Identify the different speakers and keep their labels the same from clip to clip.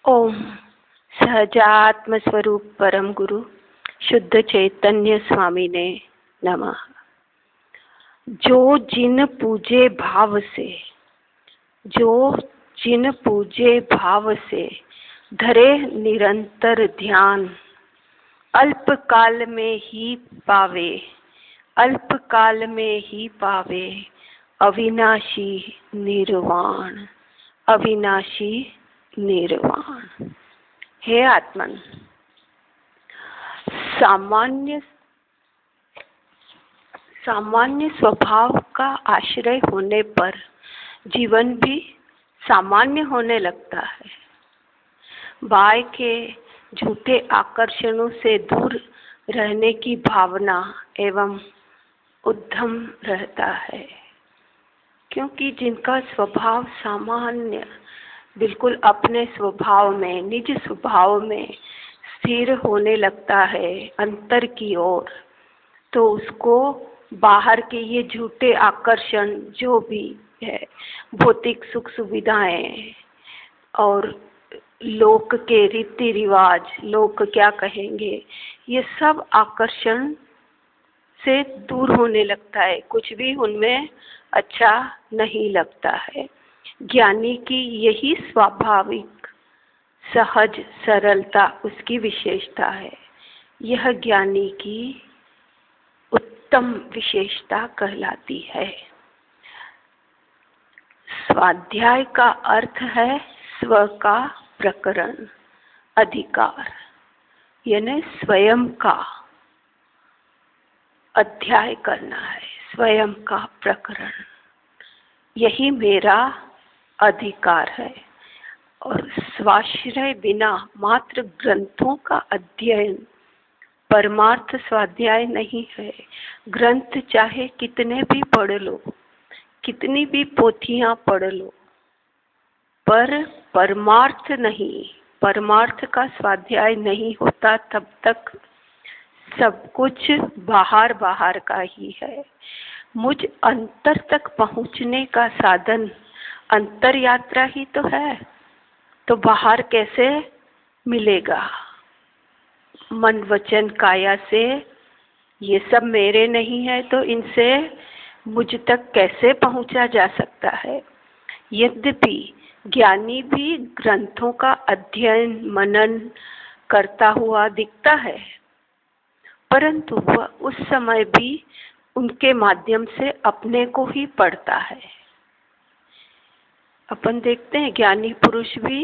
Speaker 1: ओम सहजात्म स्वरूप परम गुरु शुद्ध चैतन्य स्वामी ने नमः। जो जिन पूजे भाव से, जो जिन पूजे भाव से धरे निरंतर ध्यान, अल्प काल में ही पावे, अल्प काल में ही पावे अविनाशी निर्वाण, अविनाशी निर्वाण। हे आत्मन, सामान्य स्वभाव का आश्रय होने पर जीवन भी सामान्य होने लगता है। बाह्य के झूठे आकर्षणों से दूर रहने की भावना एवं उद्यम रहता है, क्योंकि जिनका स्वभाव सामान्य बिल्कुल अपने स्वभाव में, निज स्वभाव में स्थिर होने लगता है अंतर की ओर, तो उसको बाहर के ये झूठे आकर्षण जो भी है, भौतिक सुख सुविधाएं और लोक के रीति रिवाज, लोग क्या कहेंगे, ये सब आकर्षण से दूर होने लगता है। कुछ भी उनमें अच्छा नहीं लगता है। ज्ञानी की यही स्वाभाविक सहज सरलता उसकी विशेषता है। यह ज्ञानी की उत्तम विशेषता कहलाती है। स्वाध्याय का अर्थ है स्व का प्रकरण, अधिकार, यानी स्वयं का अध्याय करना है, स्वयं का प्रकरण। यही मेरा अधिकार है। और स्वाश्रय बिना मात्र ग्रंथों का अध्ययन परमार्थ स्वाध्याय नहीं है। ग्रंथ चाहे कितने भी पढ़ लो, कितनी भी पोथियां पढ़ लो, पर परमार्थ नहीं, परमार्थ का स्वाध्याय नहीं होता तब तक सब कुछ बाहर बाहर का ही है। मुझ अंतर तक पहुंचने का साधन अंतर यात्रा ही तो है, तो बाहर कैसे मिलेगा? मन वचन काया से ये सब मेरे नहीं है, तो इनसे मुझ तक कैसे पहुंचा जा सकता है? यद्यपि ज्ञानी भी ग्रंथों का अध्ययन मनन करता हुआ दिखता है, परंतु वह उस समय भी उनके माध्यम से अपने को ही पढ़ता है। अपन देखते हैं ज्ञानी पुरुष भी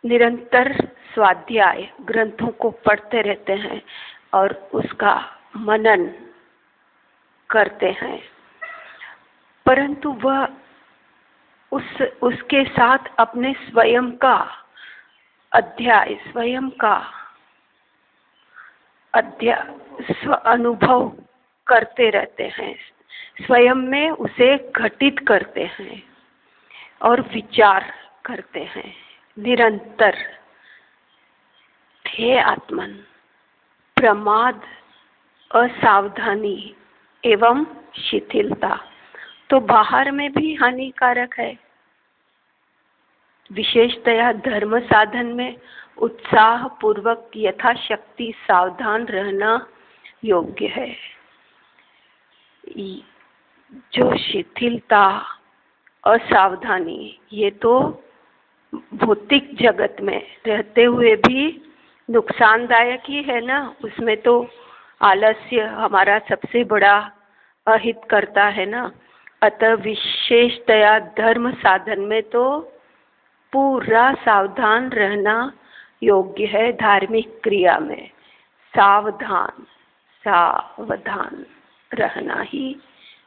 Speaker 1: निरंतर स्वाध्याय ग्रंथों को पढ़ते रहते हैं और उसका मनन करते हैं, परंतु वह उसके साथ अपने स्वयं का अध्याय, स्वयं का स्व अनुभव करते रहते हैं, स्वयं में उसे घटित करते हैं और विचार करते हैं निरंतर। हे आत्मन, प्रमाद, असावधानी एवं शिथिलता तो बाहर में भी हानिकारक है। विशेषतया धर्म साधन में उत्साह पूर्वक यथाशक्ति सावधान रहना योग्य है। जो शिथिलता, असावधानी, ये तो भौतिक जगत में रहते हुए भी नुकसानदायक ही है ना। उसमें तो आलस्य हमारा सबसे बड़ा अहित करता है ना। अतः विशेषतया धर्म साधन में तो पूरा सावधान रहना योग्य है। धार्मिक क्रिया में सावधान सावधान रहना ही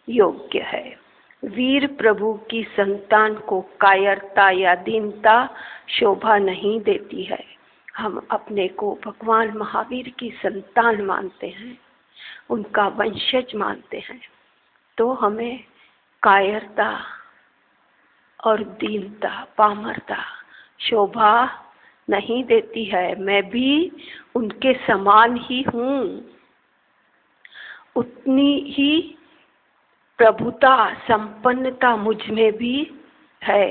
Speaker 1: योग्य है। वीर प्रभु की संतान को कायरता या दीनता शोभा नहीं देती है। हम अपने को भगवान महावीर की संतान मानते हैं, उनका वंशज मानते हैं, तो हमें कायरता और दीनता, पामरता शोभा नहीं देती है। मैं भी उनके समान ही हूँ, उतनी ही प्रभुता, संपन्नता मुझ में भी है।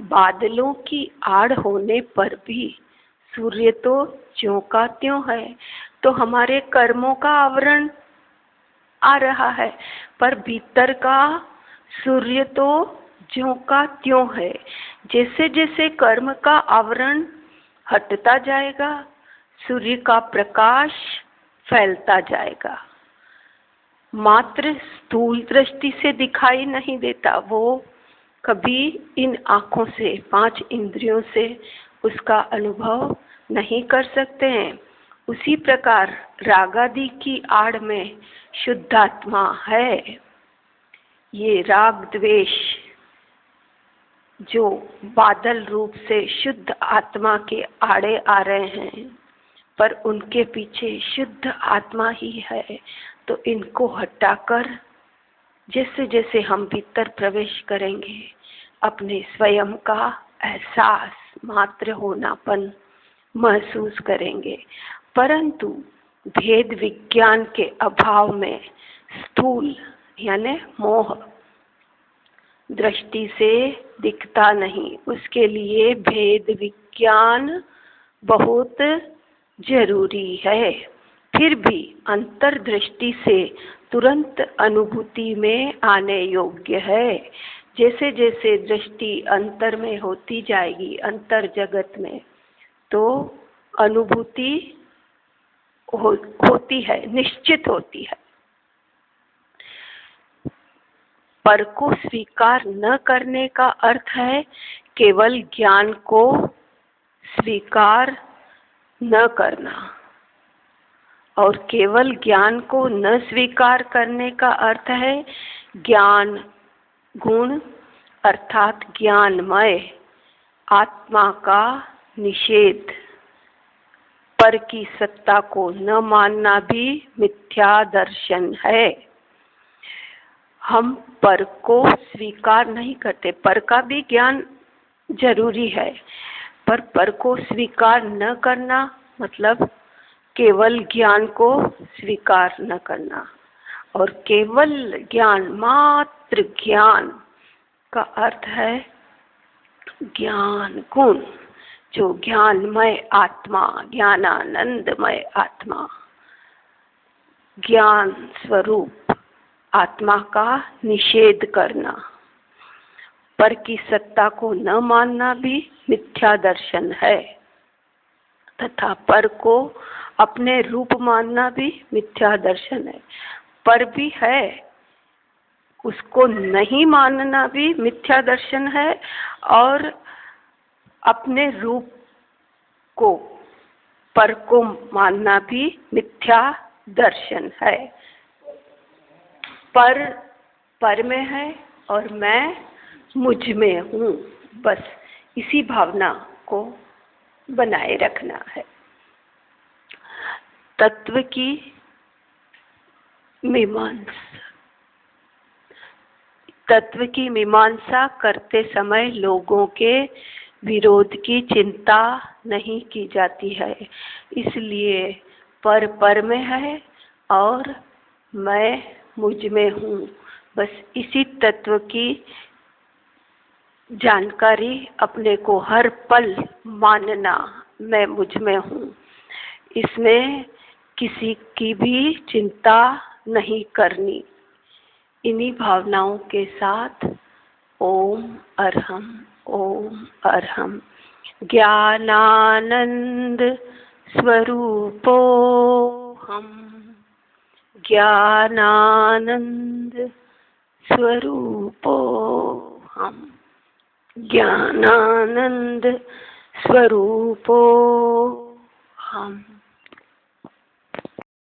Speaker 1: बादलों की आड़ होने पर भी सूर्य तो ज्यों का त्यों है। तो हमारे कर्मों का आवरण आ रहा है, पर भीतर का सूर्य तो ज्यों का त्यों है। जैसे जैसे कर्म का आवरण हटता जाएगा, सूर्य का प्रकाश फैलता जाएगा। मात्र स्थूल दृष्टि से दिखाई नहीं देता, वो कभी इन आँखों से, 5 इंद्रियों से उसका अनुभव नहीं कर सकते हैं। उसी प्रकार रागादि की आड़ में शुद्धात्मा है। ये राग द्वेष जो बादल रूप से शुद्ध आत्मा के आड़े आ रहे हैं, पर उनके पीछे शुद्ध आत्मा ही है। तो इनको हटाकर जैसे जैसे हम भीतर प्रवेश करेंगे, अपने स्वयं का एहसास, मात्र होनापन महसूस करेंगे। परंतु भेद विज्ञान के अभाव में स्थूल यानी मोह दृष्टि से दिखता नहीं। उसके लिए भेद विज्ञान बहुत जरूरी है। फिर भी अंतर्दृष्टि से तुरंत अनुभूति में आने योग्य है। जैसे जैसे दृष्टि अंतर में होती जाएगी, अंतर जगत में, तो अनुभूति होती है, निश्चित होती है। पर को स्वीकार न करने का अर्थ है केवल ज्ञान को स्वीकार न करना, और केवल ज्ञान को न स्वीकार करने का अर्थ है ज्ञान गुण अर्थात ज्ञानमय आत्मा का निषेध। पर की सत्ता को न मानना भी मिथ्या दर्शन है। हम पर को स्वीकार नहीं करते। पर का भी ज्ञान जरूरी है, पर को स्वीकार न करना मतलब केवल ज्ञान को स्वीकार न करना। और केवल ज्ञान, मात्र ज्ञान का अर्थ है ज्ञान गुण, जो ज्ञानमय आत्मा, ज्ञानानंदमय आत्मा, ज्ञान स्वरूप आत्मा का निषेध करना। पर की सत्ता को न मानना भी मिथ्या दर्शन है, तथा पर को अपने रूप मानना भी मिथ्या दर्शन है। पर भी है, उसको नहीं मानना भी मिथ्या दर्शन है, और अपने रूप को, पर को मानना भी मिथ्या दर्शन है। पर में है और मैं मुझ में हूँ, बस इसी भावना को बनाए रखना है। तत्व की मीमांसा करते समय लोगों के विरोध की चिंता नहीं की जाती है। इसलिए पर में है और मैं मुझ में हूँ, बस इसी तत्व की जानकारी अपने को हर पल मानना, मैं मुझ में हूँ। इसमें किसी की भी चिंता नहीं करनी। इन्हीं भावनाओं के साथ ओम अरहम, ओम अरहम। ज्ञानानंद स्वरूपो हम, ज्ञानानंद स्वरूपो हम, ज्ञानानंद स्वरूपो हम।